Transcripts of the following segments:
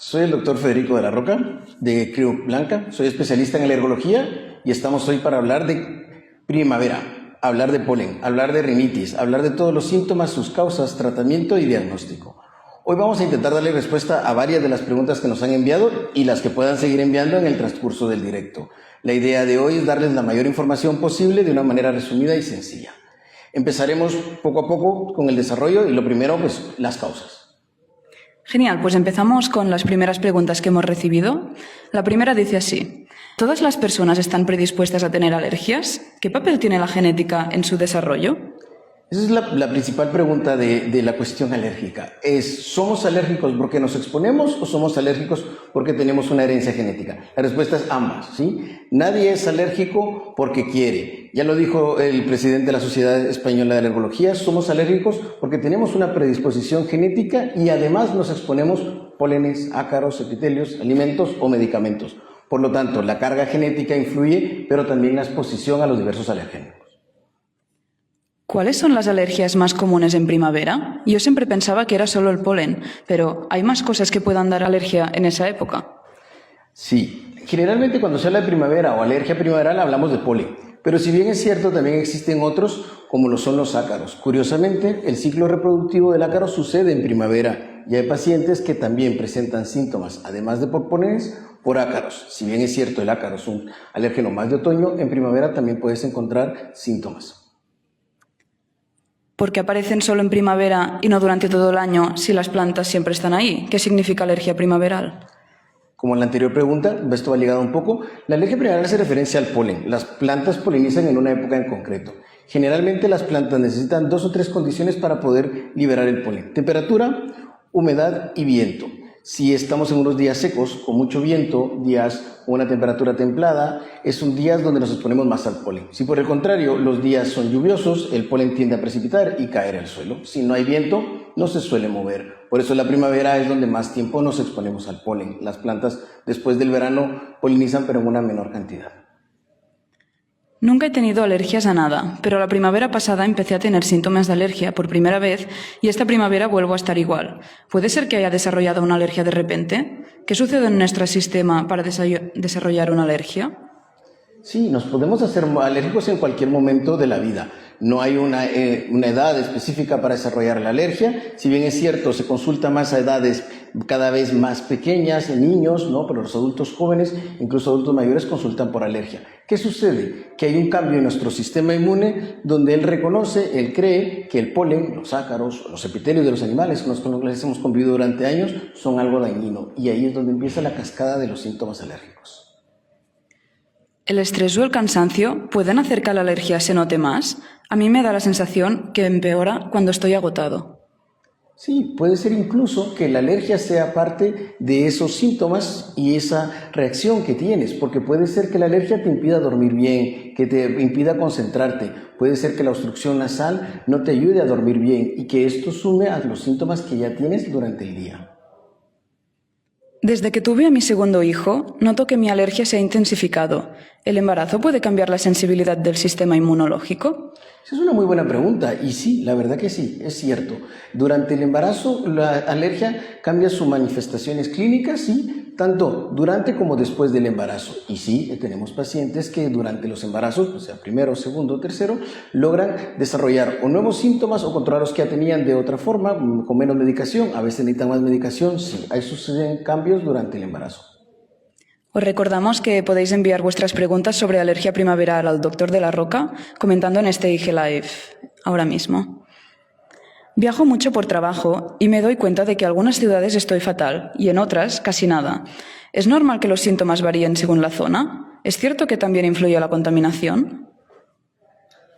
Soy el doctor Federico de la Roca, de Creu Blanca. Soy especialista en alergología y estamos hoy para hablar de primavera, hablar de polen, hablar de rinitis, hablar de todos los síntomas, sus causas, tratamiento y diagnóstico. Hoy vamos a intentar darle respuesta a varias de las preguntas que nos han enviado y las que puedan seguir enviando en el transcurso del directo. La idea de hoy es darles la mayor información posible de una manera resumida y sencilla. Empezaremos poco a poco con el desarrollo y lo primero, pues, las causas. Genial, pues empezamos con las primeras preguntas que hemos recibido. La primera dice así: ¿todas las personas están predispuestas a tener alergias? ¿Qué papel tiene la genética en su desarrollo? Esa es la principal pregunta de la cuestión alérgica. ¿Somos alérgicos porque nos exponemos o somos alérgicos porque tenemos una herencia genética? La respuesta es ambas, ¿sí? Nadie es alérgico porque quiere. Ya lo dijo el presidente de la Sociedad Española de Alergología, somos alérgicos porque tenemos una predisposición genética y además nos exponemos pólenes, ácaros, epitelios, alimentos o medicamentos. Por lo tanto, la carga genética influye, pero también la exposición a los diversos alérgenos. ¿Cuáles son las alergias más comunes en primavera? Yo siempre pensaba que era solo el polen, pero ¿hay más cosas que puedan dar alergia en esa época? Sí, generalmente cuando se habla de primavera o alergia primaveral hablamos de polen, pero si bien es cierto, también existen otros como lo son los ácaros. Curiosamente, el ciclo reproductivo del ácaro sucede en primavera y hay pacientes que también presentan síntomas, además de por pólenes, por ácaros. Si bien es cierto, el ácaro es un alérgeno más de otoño, en primavera también puedes encontrar síntomas. ¿Por qué aparecen solo en primavera y no durante todo el año si las plantas siempre están ahí? ¿Qué significa alergia primaveral? Como en la anterior pregunta, esto va ligado un poco, la alergia primaveral hace referencia al polen. Las plantas polinizan en una época en concreto. Generalmente las plantas necesitan 2 o 3 condiciones para poder liberar el polen: temperatura, humedad y viento. Si estamos en unos días secos, con mucho viento, días con una temperatura templada, son días donde nos exponemos más al polen. Si por el contrario los días son lluviosos, el polen tiende a precipitar y caer al suelo. Si no hay viento, no se suele mover. Por eso la primavera es donde más tiempo nos exponemos al polen. Las plantas después del verano polinizan, pero en una menor cantidad. Nunca he tenido alergias a nada, pero la primavera pasada empecé a tener síntomas de alergia por primera vez y esta primavera vuelvo a estar igual. ¿Puede ser que haya desarrollado una alergia de repente? ¿Qué sucede en nuestro sistema para desarrollar una alergia? Sí, nos podemos hacer alérgicos en cualquier momento de la vida. No hay una edad específica para desarrollar la alergia. Si bien es cierto, se consulta más a edades cada vez más pequeñas, en niños, ¿no? Pero los adultos jóvenes, incluso adultos mayores, consultan por alergia. ¿Qué sucede? Que hay un cambio en nuestro sistema inmune donde él reconoce, él cree que el polen, los ácaros, los epitelios de los animales con los que hemos convivido durante años son algo dañino. Y ahí es donde empieza la cascada de los síntomas alérgicos. ¿El estrés o el cansancio pueden hacer que la alergia se note más? A mí me da la sensación que empeora cuando estoy agotado. Sí, puede ser incluso que la alergia sea parte de esos síntomas y esa reacción que tienes, porque puede ser que la alergia te impida dormir bien, que te impida concentrarte, puede ser que la obstrucción nasal no te ayude a dormir bien y que esto sume a los síntomas que ya tienes durante el día. Desde que tuve a mi segundo hijo, noto que mi alergia se ha intensificado. ¿El embarazo puede cambiar la sensibilidad del sistema inmunológico? Esa es una muy buena pregunta y sí, la verdad que sí, es cierto. Durante el embarazo la alergia cambia sus manifestaciones clínicas, sí, tanto durante como después del embarazo. Y sí, tenemos pacientes que durante los embarazos, o sea, primero, segundo, tercero, logran desarrollar o nuevos síntomas o controlar los que ya tenían de otra forma, con menos medicación. A veces necesitan más medicación, sí, ahí suceden cambios durante el embarazo. Os recordamos que podéis enviar vuestras preguntas sobre alergia primaveral al doctor de la Roca comentando en este IG Live ahora mismo. Viajo mucho por trabajo y me doy cuenta de que en algunas ciudades estoy fatal y en otras casi nada. ¿Es normal que los síntomas varíen según la zona? ¿Es cierto que también influye la contaminación?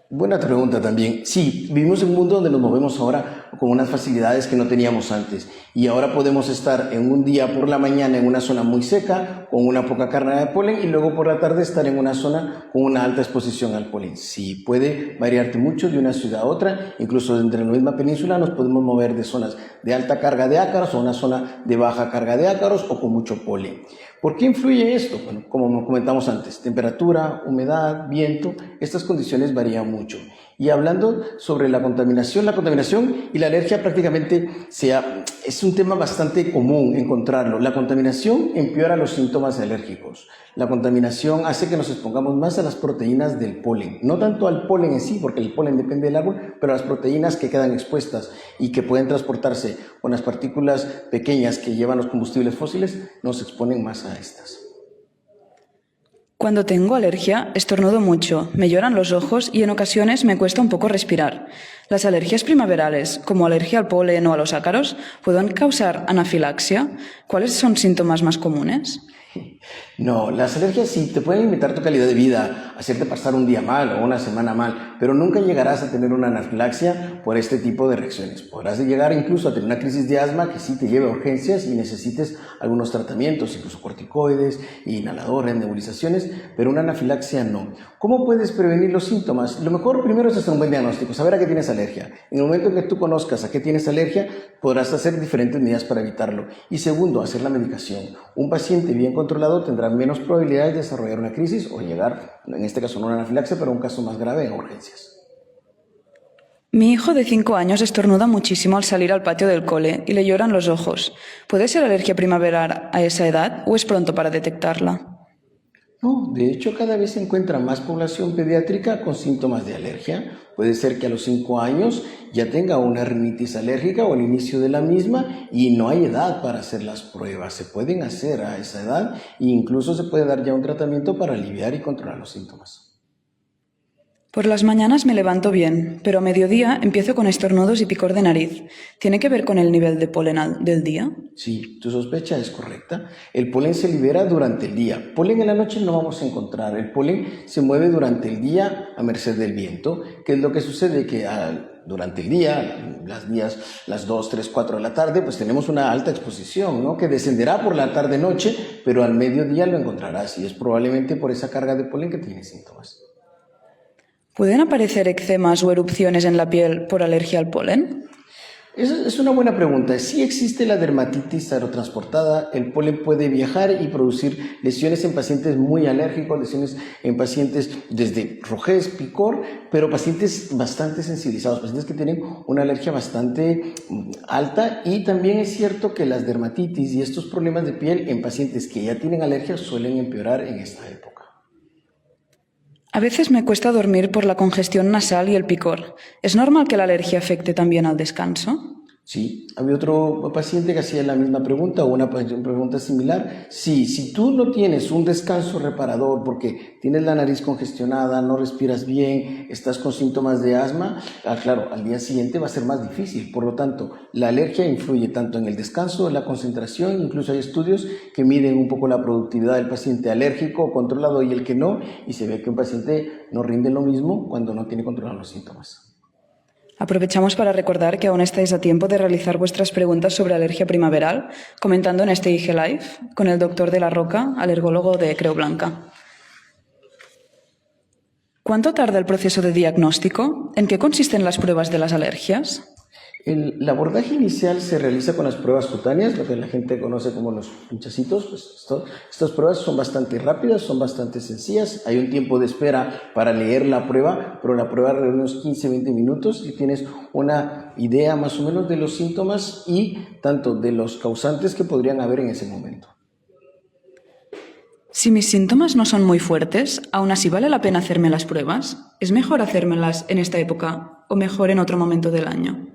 Buena pregunta también. Sí, vivimos en un mundo donde nos movemos ahora con unas facilidades que no teníamos antes y ahora podemos estar en un día por la mañana en una zona muy seca con una poca carga de polen y luego por la tarde estar en una zona con una alta exposición al polen. Sí, puede variarte mucho de una ciudad a otra, incluso dentro de la misma península nos podemos mover de zonas de alta carga de ácaros a una zona de baja carga de ácaros o con mucho polen. ¿Por qué influye esto? Bueno, como comentamos antes, temperatura, humedad, viento, estas condiciones varían mucho. Y hablando sobre la contaminación y la alergia prácticamente es un tema bastante común encontrarlo. La contaminación empeora los síntomas alérgicos. La contaminación hace que nos expongamos más a las proteínas del polen, no tanto al polen en sí, porque el polen depende del árbol, pero a las proteínas que quedan expuestas y que pueden transportarse con las partículas pequeñas que llevan los combustibles fósiles, nos exponen más a estas. Cuando tengo alergia, estornudo mucho, me lloran los ojos y en ocasiones me cuesta un poco respirar. Las alergias primaverales, como alergia al polen o a los ácaros, ¿pueden causar anafilaxia? ¿Cuáles son síntomas más comunes? No, las alergias sí te pueden limitar tu calidad de vida, hacerte pasar un día mal o una semana mal, pero nunca llegarás a tener una anafilaxia por este tipo de reacciones. Podrás llegar incluso a tener una crisis de asma que sí te lleve a urgencias y necesites algunos tratamientos, incluso corticoides, inhaladores, nebulizaciones, pero una anafilaxia no. ¿Cómo puedes prevenir los síntomas? Lo mejor primero es hacer un buen diagnóstico, saber a qué tienes alergia. En el momento en que tú conozcas a qué tienes alergia, podrás hacer diferentes medidas para evitarlo. Y segundo, hacer la medicación. Un paciente bien controlado tendrá menos probabilidades de desarrollar una crisis o llegar, en este caso no a una anafilaxia, pero un caso más grave en urgencias. Mi hijo de 5 años estornuda muchísimo al salir al patio del cole y le lloran los ojos. ¿Puede ser alergia primaveral a esa edad o es pronto para detectarla? No, de hecho cada vez se encuentra más población pediátrica con síntomas de alergia. Puede ser que a los 5 años ya tenga una rinitis alérgica o el inicio de la misma y no hay edad para hacer las pruebas. Se pueden hacer a esa edad e incluso se puede dar ya un tratamiento para aliviar y controlar los síntomas. Por las mañanas me levanto bien, pero a mediodía empiezo con estornudos y picor de nariz. ¿Tiene que ver con el nivel de polen del día? Sí, tu sospecha es correcta. El polen se libera durante el día. Polen en la noche no vamos a encontrar. El polen se mueve durante el día a merced del viento. ¿Qué es lo que sucede? Que durante el día, las 2, 3, 4 de la tarde, pues tenemos una alta exposición, ¿no? Que descenderá por la tarde-noche, pero al mediodía lo encontrarás y es probablemente por esa carga de polen que tiene síntomas. ¿Pueden aparecer eczemas o erupciones en la piel por alergia al polen? Es una buena pregunta. Si existe la dermatitis aerotransportada, el polen puede viajar y producir lesiones en pacientes muy alérgicos, lesiones en pacientes desde rojez, picor, pero pacientes bastante sensibilizados, pacientes que tienen una alergia bastante alta. Y también es cierto que las dermatitis y estos problemas de piel en pacientes que ya tienen alergia suelen empeorar en esta época. A veces me cuesta dormir por la congestión nasal y el picor. ¿Es normal que la alergia afecte también al descanso? Sí, había otro paciente que hacía la misma pregunta o una pregunta similar. Sí, si tú no tienes un descanso reparador porque tienes la nariz congestionada, no respiras bien, estás con síntomas de asma, claro, al día siguiente va a ser más difícil. Por lo tanto, la alergia influye tanto en el descanso, en la concentración, incluso hay estudios que miden un poco la productividad del paciente alérgico controlado y el que no, y se ve que un paciente no rinde lo mismo cuando no tiene controlados los síntomas. Aprovechamos para recordar que aún estáis a tiempo de realizar vuestras preguntas sobre alergia primaveral comentando en este IG Live con el doctor de la Roca, alergólogo de Creu Blanca. ¿Cuánto tarda el proceso de diagnóstico? ¿En qué consisten las pruebas de las alergias? El abordaje inicial se realiza con las pruebas cutáneas, lo que la gente conoce como los pinchacitos. Pues estas pruebas son bastante rápidas, son bastante sencillas. Hay un tiempo de espera para leer la prueba, pero la prueba de unos 15-20 minutos y tienes una idea más o menos de los síntomas y tanto de los causantes que podrían haber en ese momento. Si mis síntomas no son muy fuertes, ¿aún así vale la pena hacerme las pruebas? ¿Es mejor hacérmelas en esta época o mejor en otro momento del año?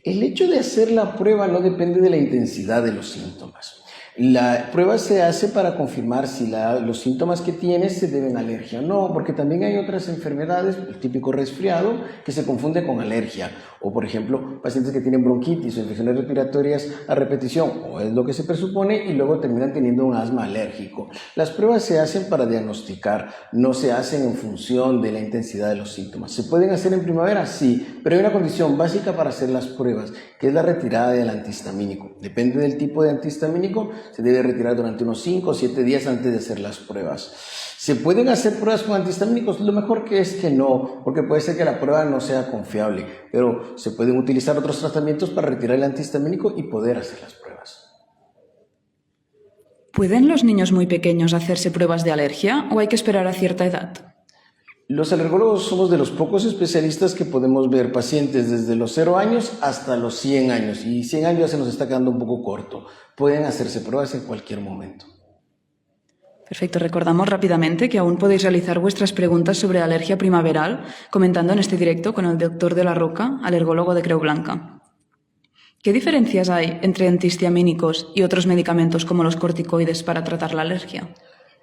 El hecho de hacer la prueba no depende de la intensidad de los síntomas. La prueba se hace para confirmar si los síntomas que tienes se deben a alergia o no, porque también hay otras enfermedades, el típico resfriado, que se confunde con alergia. O, por ejemplo, pacientes que tienen bronquitis o infecciones respiratorias a repetición, o es lo que se presupone, y luego terminan teniendo un asma alérgico. Las pruebas se hacen para diagnosticar, no se hacen en función de la intensidad de los síntomas. ¿Se pueden hacer en primavera? Sí, pero hay una condición básica para hacer las pruebas, que es la retirada del antihistamínico. Depende del tipo de antihistamínico, se debe retirar durante unos 5 o 7 días antes de hacer las pruebas. ¿Se pueden hacer pruebas con antihistamínicos? Lo mejor que es que no, porque puede ser que la prueba no sea confiable, pero se pueden utilizar otros tratamientos para retirar el antihistamínico y poder hacer las pruebas. ¿Pueden los niños muy pequeños hacerse pruebas de alergia o hay que esperar a cierta edad? Los alergólogos somos de los pocos especialistas que podemos ver pacientes desde los 0 años hasta los 100 años. Y 100 años ya se nos está quedando un poco corto. Pueden hacerse pruebas en cualquier momento. Perfecto. Recordamos rápidamente que aún podéis realizar vuestras preguntas sobre alergia primaveral comentando en este directo con el doctor de la Roca, alergólogo de Creu Blanca. ¿Qué diferencias hay entre antihistamínicos y otros medicamentos como los corticoides para tratar la alergia?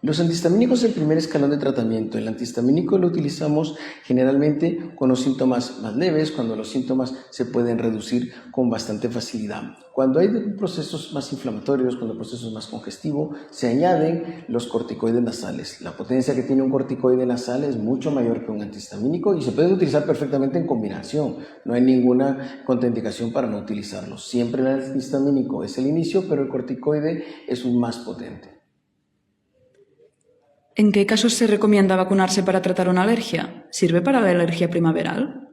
Los antihistamínicos es el primer escalón de tratamiento. El antihistamínico lo utilizamos generalmente con los síntomas más leves, cuando los síntomas se pueden reducir con bastante facilidad. Cuando hay procesos más inflamatorios, cuando el proceso es más congestivo, se añaden los corticoides nasales. La potencia que tiene un corticoide nasal es mucho mayor que un antihistamínico y se pueden utilizar perfectamente en combinación. No hay ninguna contraindicación para no utilizarlos. Siempre el antihistamínico es el inicio, pero el corticoide es un más potente. ¿En qué casos se recomienda vacunarse para tratar una alergia? ¿Sirve para la alergia primaveral?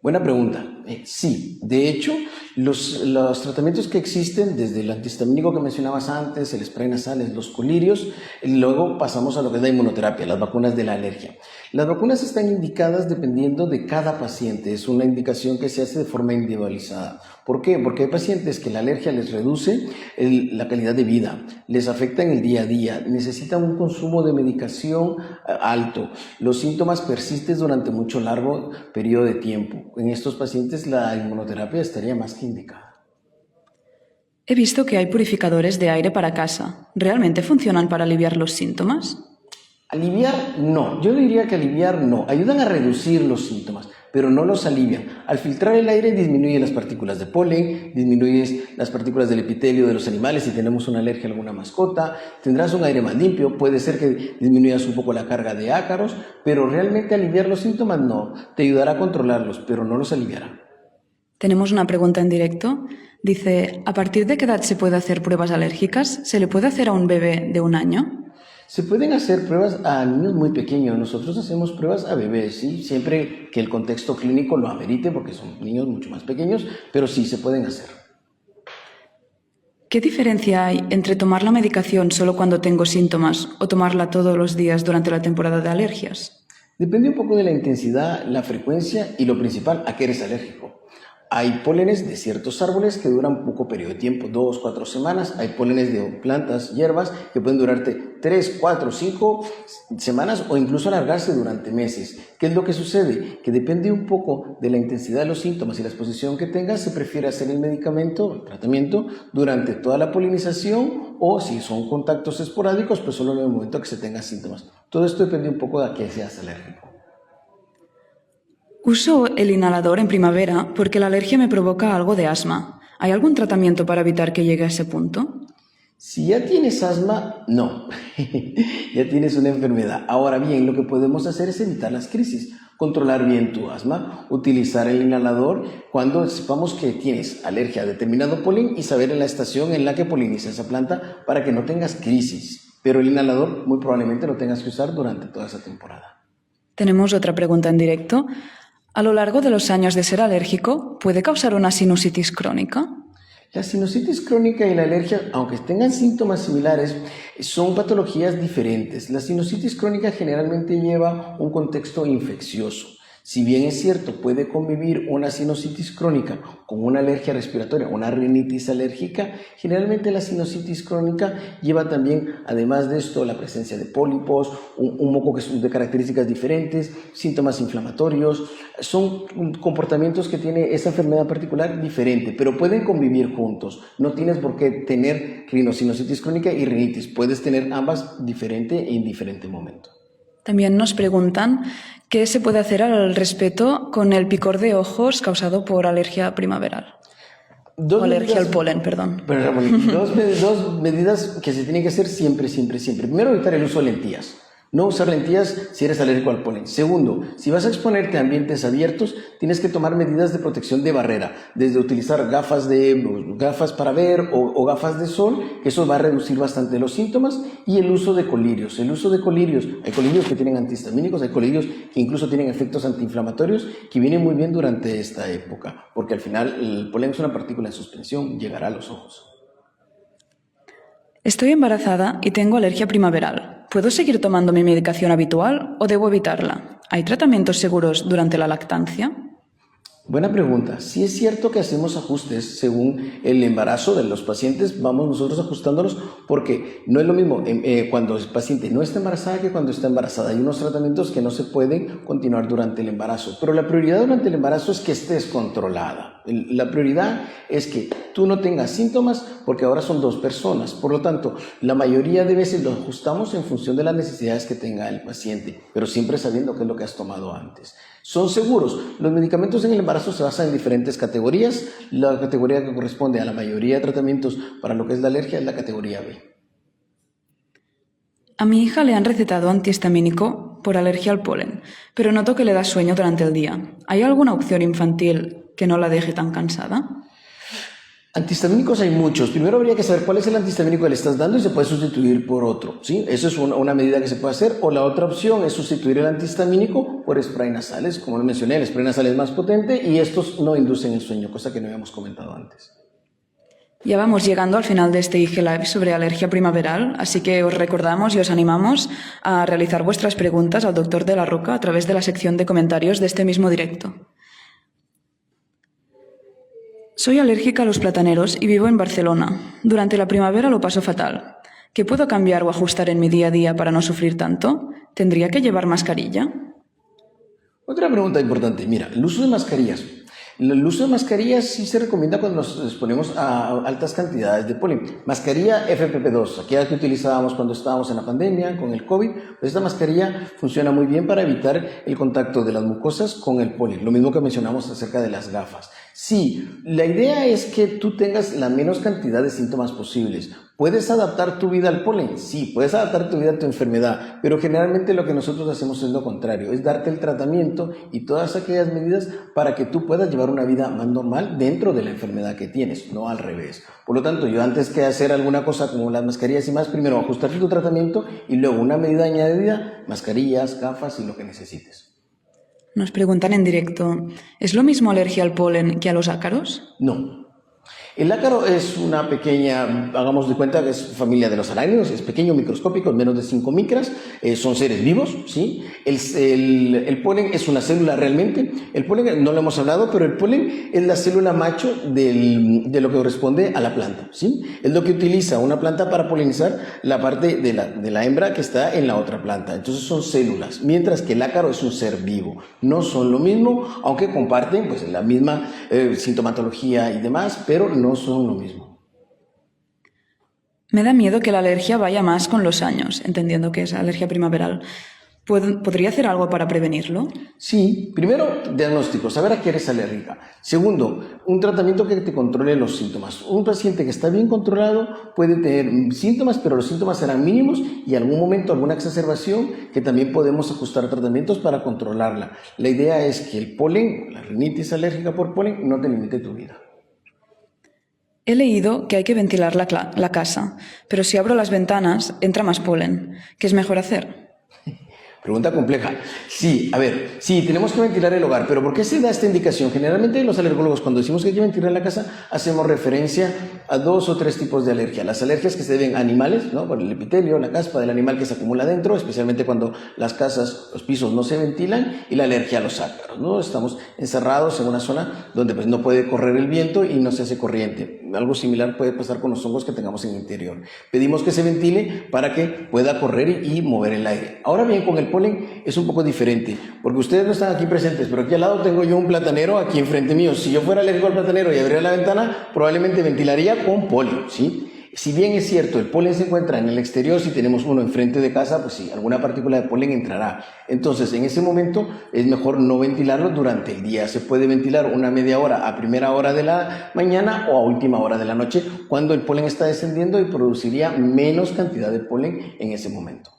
Buena pregunta. Sí, de hecho, los tratamientos que existen, desde el antihistamínico que mencionabas antes, el spray nasal, los colirios, luego pasamos a lo que es la inmunoterapia, las vacunas de la alergia. Las vacunas están indicadas dependiendo de cada paciente, es una indicación que se hace de forma individualizada. ¿Por qué? Porque hay pacientes que la alergia les reduce la calidad de vida, les afecta en el día a día, necesitan un consumo de medicación alto, los síntomas persisten durante mucho largo periodo de tiempo. En estos pacientes la inmunoterapia estaría más que indicada. He visto que hay purificadores de aire para casa. ¿Realmente funcionan para aliviar los síntomas? Aliviar, no. Yo diría que aliviar, no. Ayudan a reducir los síntomas, pero no los alivian. Al filtrar el aire disminuye las partículas de polen, disminuye las partículas del epitelio de los animales. Si tenemos una alergia a alguna mascota, tendrás un aire más limpio. Puede ser que disminuyas un poco la carga de ácaros, pero realmente aliviar los síntomas, no. Te ayudará a controlarlos, pero no los aliviará. Tenemos una pregunta en directo. Dice, ¿a partir de qué edad se puede hacer pruebas alérgicas? ¿Se le puede hacer a un bebé de 1 año? Se pueden hacer pruebas a niños muy pequeños. Nosotros hacemos pruebas a bebés, ¿sí? Siempre que el contexto clínico lo amerite, porque son niños mucho más pequeños, pero sí se pueden hacer. ¿Qué diferencia hay entre tomar la medicación solo cuando tengo síntomas o tomarla todos los días durante la temporada de alergias? Depende un poco de la intensidad, la frecuencia y lo principal, a qué eres alérgico. Hay pólenes de ciertos árboles que duran poco periodo de tiempo, 2, 4 semanas. Hay pólenes de plantas, hierbas, que pueden durarte 3, 4, 5 semanas o incluso alargarse durante meses. ¿Qué es lo que sucede? Que depende un poco de la intensidad de los síntomas y la exposición que tengas, se prefiere hacer el medicamento, el tratamiento, durante toda la polinización o si son contactos esporádicos, pues solo en el momento que se tengan síntomas. Todo esto depende un poco de a qué seas alérgico. Uso el inhalador en primavera porque la alergia me provoca algo de asma. ¿Hay algún tratamiento para evitar que llegue a ese punto? Si ya tienes asma, no, ya tienes una enfermedad. Ahora bien, lo que podemos hacer es evitar las crisis, controlar bien tu asma, utilizar el inhalador cuando sepamos que tienes alergia a determinado polen y saber en la estación en la que poliniza esa planta para que no tengas crisis. Pero el inhalador muy probablemente lo tengas que usar durante toda esa temporada. Tenemos otra pregunta en directo. ¿A lo largo de los años de ser alérgico, puede causar una sinusitis crónica? La sinusitis crónica y la alergia, aunque tengan síntomas similares, son patologías diferentes. La sinusitis crónica generalmente lleva un contexto infeccioso. Si bien es cierto, puede convivir una sinusitis crónica con una alergia respiratoria, una rinitis alérgica, generalmente la sinusitis crónica lleva también, además de esto, la presencia de pólipos, un moco que son de características diferentes, síntomas inflamatorios. Son comportamientos que tiene esa enfermedad particular diferente, pero pueden convivir juntos. No tienes por qué tener rinosinusitis crónica y rinitis, puedes tener ambas diferente en diferente momento. También nos preguntan qué se puede hacer al respecto con el picor de ojos causado por alergia primaveral. Alergia al polen, perdón. Dos medidas que se tienen que hacer siempre. Primero, evitar el uso de lentillas. No usar lentillas si eres alérgico al polen. Segundo, si vas a exponerte a ambientes abiertos, tienes que tomar medidas de protección de barrera, desde utilizar gafas para ver o gafas de sol, que eso va a reducir bastante los síntomas, y el uso de colirios. El uso de colirios, hay colirios que tienen antihistamínicos, hay colirios que incluso tienen efectos antiinflamatorios, que vienen muy bien durante esta época, porque al final el polen es una partícula en suspensión, llegará a los ojos. Estoy embarazada y tengo alergia primaveral. ¿Puedo seguir tomando mi medicación habitual o debo evitarla? ¿Hay tratamientos seguros durante la lactancia? Buena pregunta. Sí es cierto que hacemos ajustes según el embarazo de los pacientes, vamos nosotros ajustándolos porque no es lo mismo cuando el paciente no está embarazada que cuando está embarazada. Hay unos tratamientos que no se pueden continuar durante el embarazo, pero la prioridad durante el embarazo es que estés controlada. La prioridad es que tú no tengas síntomas porque ahora son 2 personas. Por lo tanto, la mayoría de veces lo ajustamos en función de las necesidades que tenga el paciente, pero siempre sabiendo qué es lo que has tomado antes. Son seguros. Los medicamentos en el embarazo se basan en diferentes categorías. La categoría que corresponde a la mayoría de tratamientos para lo que es la alergia es la categoría B. A mi hija le han recetado antihistamínico por alergia al polen, pero noto que le da sueño durante el día. ¿Hay alguna opción infantil que no la deje tan cansada? Antihistamínicos hay muchos. Primero habría que saber cuál es el antihistamínico que le estás dando y se puede sustituir por otro, ¿sí? Eso es una medida que se puede hacer. O la otra opción es sustituir el antihistamínico por spray nasales. Como lo mencioné, el spray nasal es más potente y estos no inducen el sueño, cosa que no habíamos comentado antes. Ya vamos llegando al final de este IG Live sobre alergia primaveral, así que os recordamos y os animamos a realizar vuestras preguntas al doctor de la Roca a través de la sección de comentarios de este mismo directo. Soy alérgica a los plataneros y vivo en Barcelona. Durante la primavera lo paso fatal. ¿Qué puedo cambiar o ajustar en mi día a día para no sufrir tanto? ¿Tendría que llevar mascarilla? Otra pregunta importante. Mira, el uso de mascarillas. El uso de mascarillas sí se recomienda cuando nos exponemos a altas cantidades de polen. Mascarilla FFP2, aquella que utilizábamos cuando estábamos en la pandemia con el COVID. Pues esta mascarilla funciona muy bien para evitar el contacto de las mucosas con el polen. Lo mismo que mencionamos acerca de las gafas. Sí, la idea es que tú tengas la menos cantidad de síntomas posibles. ¿Puedes adaptar tu vida al polen? Sí, puedes adaptar tu vida a tu enfermedad, pero generalmente lo que nosotros hacemos es lo contrario, es darte el tratamiento y todas aquellas medidas para que tú puedas llevar una vida más normal dentro de la enfermedad que tienes, no al revés. Por lo tanto, yo antes que hacer alguna cosa como las mascarillas y más, primero ajustarte tu tratamiento y luego una medida añadida, mascarillas, gafas y lo que necesites. Nos preguntan en directo, ¿es lo mismo alergia al polen que a los ácaros? No. El ácaro es una pequeña, hagamos de cuenta que es familia de los arácnidos, es pequeño, microscópico, menos de 5 micras, son seres vivos, ¿sí? El polen es una célula realmente. El polen, no lo hemos hablado, pero el polen es la célula macho de lo que corresponde a la planta, ¿sí? Es lo que utiliza una planta para polinizar la parte de la hembra que está en la otra planta. Entonces son células, mientras que el ácaro es un ser vivo. No son lo mismo, aunque comparten pues la misma sintomatología y demás, pero no son lo mismo. Me da miedo que la alergia vaya más con los años, entendiendo que es alergia primaveral. ¿Podría hacer algo para prevenirlo? Sí, primero, diagnóstico, saber a qué eres alérgica. Segundo, un tratamiento que te controle los síntomas. Un paciente que está bien controlado puede tener síntomas, pero los síntomas serán mínimos y en algún momento alguna exacerbación que también podemos ajustar tratamientos para controlarla. La idea es que el polen, la rinitis alérgica por polen, no te limite tu vida. He leído que hay que ventilar la casa, pero si abro las ventanas entra más polen. ¿Qué es mejor hacer? Pregunta compleja. Sí, a ver, sí, tenemos que ventilar el hogar, pero ¿por qué se da esta indicación? Generalmente los alergólogos cuando decimos que hay que ventilar la casa hacemos referencia a 2 o 3 tipos de alergia. Las alergias que se deben a animales, ¿no? Por el epitelio, la caspa del animal que se acumula dentro, especialmente cuando las casas, los pisos no se ventilan, y la alergia a los ácaros, ¿no? Estamos encerrados en una zona donde pues no puede correr el viento y no se hace corriente. Algo similar puede pasar con los hongos que tengamos en el interior. Pedimos que se ventile para que pueda correr y mover el aire. Ahora bien, con el polen es un poco diferente, porque ustedes no están aquí presentes, pero aquí al lado tengo yo un platanero aquí enfrente mío. Si yo fuera alérgico al platanero y abriera la ventana, probablemente ventilaría con polen, ¿sí? Si bien es cierto, el polen se encuentra en el exterior, si tenemos uno enfrente de casa, pues sí, alguna partícula de polen entrará. Entonces, en ese momento es mejor no ventilarlo durante el día. Se puede ventilar una media hora a primera hora de la mañana o a última hora de la noche, cuando el polen está descendiendo y produciría menos cantidad de polen en ese momento.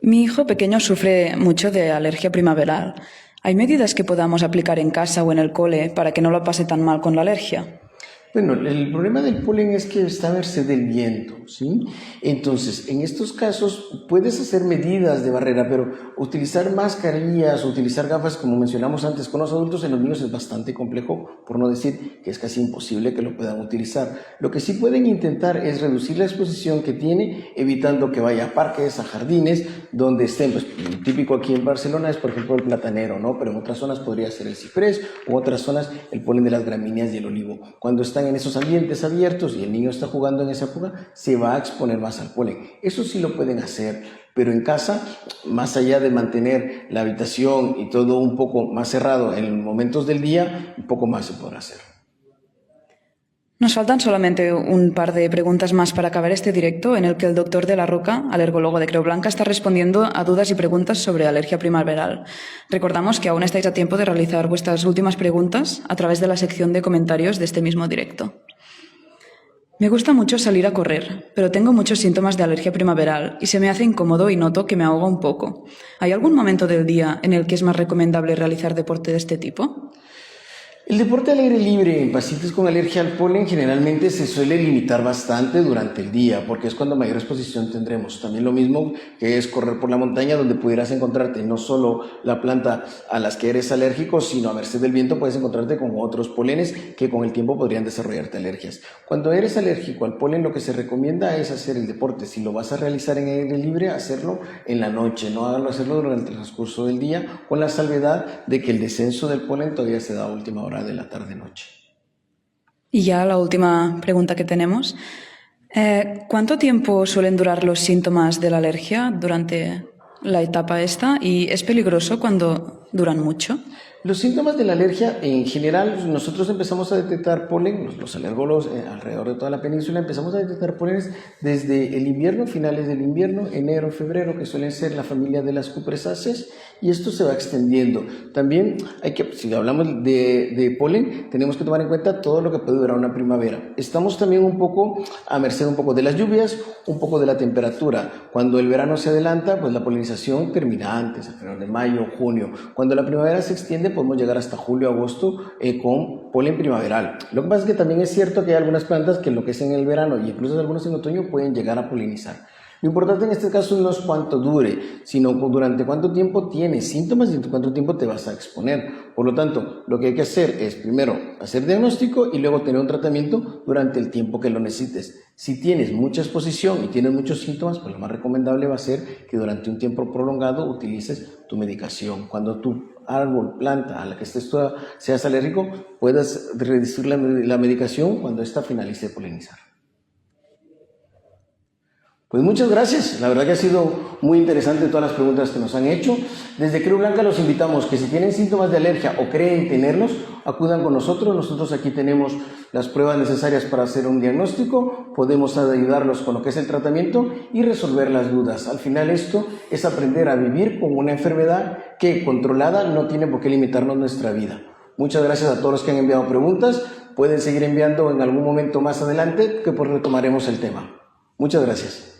Mi hijo pequeño sufre mucho de alergia primaveral. ¿Hay medidas que podamos aplicar en casa o en el cole para que no lo pase tan mal con la alergia? Bueno, el problema del polen es que está a merced del viento, ¿sí? Entonces, en estos casos puedes hacer medidas de barrera, pero utilizar mascarillas, utilizar gafas, como mencionamos antes con los adultos, en los niños es bastante complejo, por no decir que es casi imposible que lo puedan utilizar. Lo que sí pueden intentar es reducir la exposición que tiene, evitando que vaya a parques, a jardines, donde estén, pues típico aquí en Barcelona es por ejemplo el platanero, ¿no? Pero en otras zonas podría ser el ciprés, o otras zonas el polen de las gramíneas y el olivo. Cuando están en esos ambientes abiertos y el niño está jugando en esa época, se va a exponer más al polen. Eso sí lo pueden hacer, pero en casa, más allá de mantener la habitación y todo un poco más cerrado en momentos del día, un poco más se podrá hacer. Nos faltan solamente un par de preguntas más para acabar este directo en el que el doctor de la Roca, alergólogo de Creu Blanca, está respondiendo a dudas y preguntas sobre alergia primaveral. Recordamos que aún estáis a tiempo de realizar vuestras últimas preguntas a través de la sección de comentarios de este mismo directo. Me gusta mucho salir a correr, pero tengo muchos síntomas de alergia primaveral y se me hace incómodo y noto que me ahoga un poco. ¿Hay algún momento del día en el que es más recomendable realizar deporte de este tipo? El deporte al aire libre en pacientes con alergia al polen generalmente se suele limitar bastante durante el día porque es cuando mayor exposición tendremos. También lo mismo que es correr por la montaña donde pudieras encontrarte no solo la planta a las que eres alérgico, sino a merced del viento puedes encontrarte con otros polenes que con el tiempo podrían desarrollarte alergias. Cuando eres alérgico al polen lo que se recomienda es hacer el deporte. Si lo vas a realizar en aire libre, hacerlo en la noche, no hacerlo durante el transcurso del día con la salvedad de que el descenso del polen todavía se da a última hora de la tarde-noche. Y ya la última pregunta que tenemos. ¿Cuánto tiempo suelen durar los síntomas de la alergia durante la etapa esta? ¿Y es peligroso cuando duran mucho? Los síntomas de la alergia, en general, nosotros empezamos a detectar polen, los alergólogos alrededor de toda la península, empezamos a detectar polenes desde el invierno, finales del invierno, enero, febrero, que suelen ser la familia de las cupresáceas, y esto se va extendiendo. También si hablamos de polen, tenemos que tomar en cuenta todo lo que puede durar una primavera. Estamos también un poco a merced un poco de las lluvias, un poco de la temperatura. Cuando el verano se adelanta, pues la polinización termina antes, a finales de mayo, junio. Cuando la primavera se extiende, podemos llegar hasta julio, agosto con polen primaveral. Lo que pasa es que también es cierto que hay algunas plantas que enloquecen en el verano y incluso algunos en otoño pueden llegar a polinizar. Lo importante en este caso no es cuánto dure, sino durante cuánto tiempo tienes síntomas y durante cuánto tiempo te vas a exponer. Por lo tanto, lo que hay que hacer es primero hacer diagnóstico y luego tener un tratamiento durante el tiempo que lo necesites. Si tienes mucha exposición y tienes muchos síntomas, pues lo más recomendable va a ser que durante un tiempo prolongado utilices tu medicación. Cuando tu árbol, planta a la que seas alérgico, puedas reducir la medicación cuando ésta finalice de polinizar. Pues muchas gracias, la verdad que ha sido muy interesante todas las preguntas que nos han hecho. Desde Creu Blanca los invitamos que si tienen síntomas de alergia o creen tenerlos, acudan con nosotros. Nosotros aquí tenemos las pruebas necesarias para hacer un diagnóstico, podemos ayudarlos con lo que es el tratamiento y resolver las dudas. Al final esto es aprender a vivir con una enfermedad que controlada no tiene por qué limitarnos nuestra vida. Muchas gracias a todos los que han enviado preguntas, pueden seguir enviando en algún momento más adelante que pues retomaremos el tema. Muchas gracias.